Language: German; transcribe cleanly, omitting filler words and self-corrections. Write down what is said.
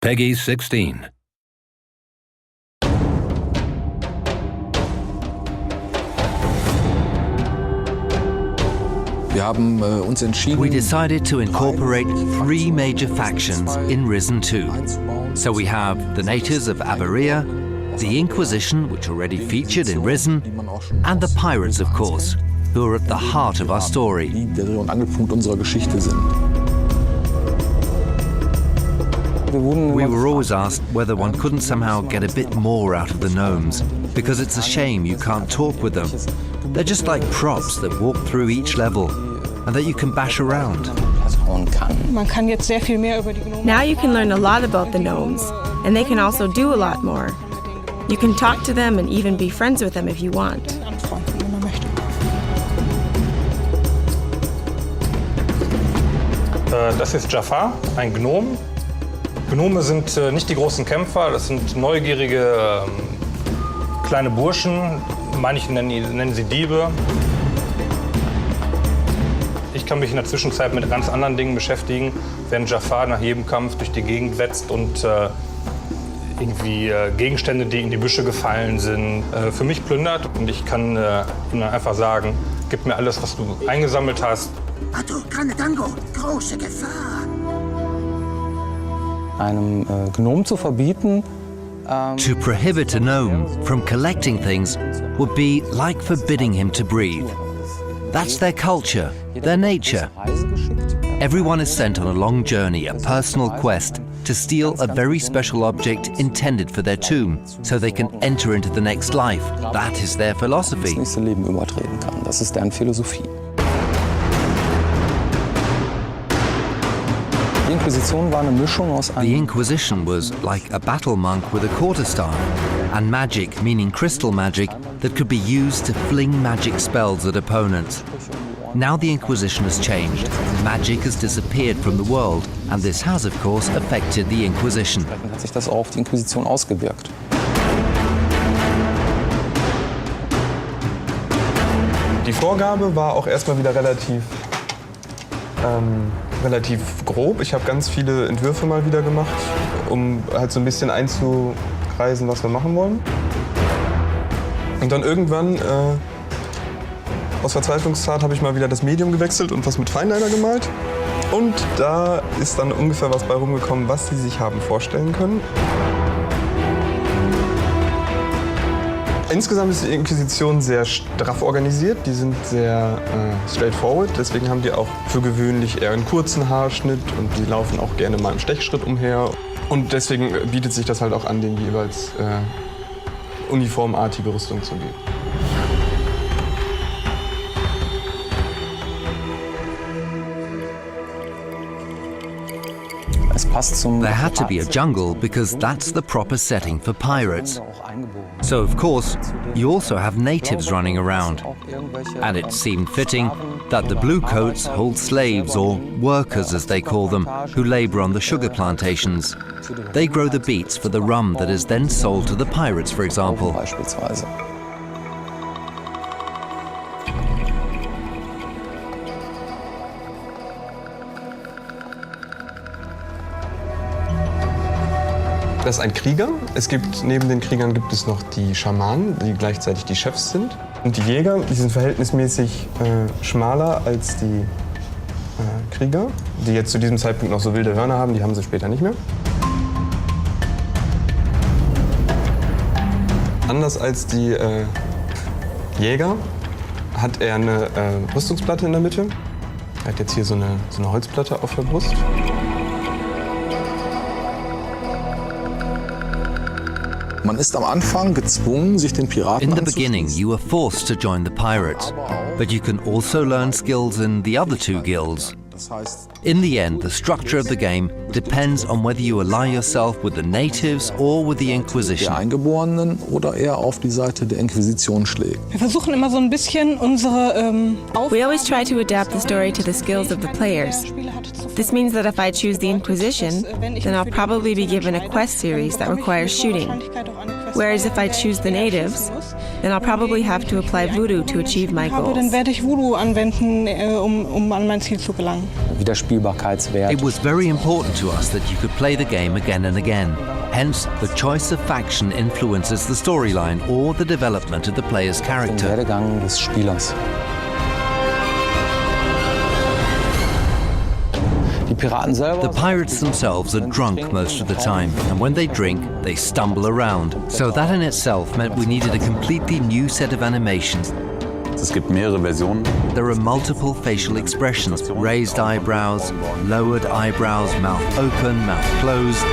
Peggy 16. We decided to incorporate 3 major factions in Risen 2. So we have the natives of Aberia, the Inquisition, which already featured in Risen, and the pirates, of course, who are at the heart of our story. We were always asked whether one couldn't somehow get a bit more out of the gnomes, because it's a shame you can't talk with them. They're just like props that walk through each level and that you can bash around. Now you can learn a lot about the gnomes, and they can also do a lot more. You can talk to them and even be friends with them if you want. Das ist Jafar, ein Gnom. Gnome sind nicht die großen Kämpfer, das sind neugierige kleine Burschen. Manche nennen sie Diebe. Ich kann mich in der Zwischenzeit mit ganz anderen Dingen beschäftigen, während Jafar nach jedem Kampf durch die Gegend wetzt und irgendwie Gegenstände, die in die Büsche gefallen sind, für mich plündert. Und ich kann ihm dann einfach sagen, gib mir alles, was du eingesammelt hast. Große Gefahr. Einem Gnom zu verbieten. To prohibit a gnome from collecting things would be like forbidding him to breathe. That's their culture, their nature. Everyone is sent on a long journey, a personal quest, to steal a very special object intended for their tomb, so they can enter into the next life. That is their philosophy. Das nächste Leben übertreten kann. Das ist deren Philosophie. The Inquisition was like a battle monk with a quarterstaff, and magic, meaning crystal magic, that could be used to fling magic spells at opponents. Now the Inquisition has changed. Magic has disappeared from the world, and this has, of course, affected the Inquisition. Hat sich das auch auf die Inquisition ausgewirkt. Die Vorgabe war auch erstmal wieder relativ grob. Ich habe ganz viele Entwürfe mal wieder gemacht, um halt so ein bisschen einzukreisen, was wir machen wollen. Und dann irgendwann, aus Verzweiflungstat, habe ich mal wieder das Medium gewechselt und was mit Feinliner gemalt. Und da ist dann ungefähr was bei rumgekommen, was Sie sich haben vorstellen können. Insgesamt ist die Inquisition sehr straff organisiert, die sind sehr straightforward, deswegen haben die auch für gewöhnlich eher einen kurzen Haarschnitt und die laufen auch gerne mal im Stechschritt umher. Und deswegen bietet sich das halt auch an, denen jeweils uniformartige Rüstung zu geben. There had to be a jungle because that's the proper setting for pirates. So, of course, you also have natives running around. And it seemed fitting that the bluecoats hold slaves, or workers as they call them, who labor on the sugar plantations. They grow the beets for the rum that is then sold to the pirates, for example. Das ist ein Krieger. Neben den Kriegern gibt es noch die Schamanen, die gleichzeitig die Chefs sind. Und die Jäger, die sind verhältnismäßig schmaler als die Krieger, die jetzt zu diesem Zeitpunkt noch so wilde Hörner haben, die haben sie später nicht mehr. Anders als die Jäger hat er eine Rüstungsplatte in der Mitte. Er hat jetzt hier so eine Holzplatte auf der Brust. Man ist am Anfang gezwungen, sich den Piraten In the beginning, you were forced to join the pirates, but you can also learn skills in the other 2 guilds. In the end, the structure of the game depends on whether you ally yourself with the natives or with the Inquisition. Der Eingeborenen oder eher auf die Seite der Inquisition schlägt. Wir versuchen immer so ein bisschen unsere We always try to adapt the story to the skills of the players. This means that if I choose the Inquisition, then I'll probably be given a quest series that requires shooting. Whereas if I choose the natives, then I'll probably have to apply voodoo to achieve my Dann goals. werde ich Voodoo anwenden, um an mein Ziel zu gelangen. Wiederspielbarkeitswert. It was very important to us that you could play the game again and again. Hence, the choice of faction influences the storyline or the development of the player's Den character. Werdegang des Spielers. Die Piraten selber. The pirates themselves are drunk most of the time, and when they drink, they stumble around. So that in itself meant we needed a completely new set of animations. Es gibt mehrere Versionen. There are multiple facial expressions: raised eyebrows, lowered eyebrows, mouth open, mouth closed.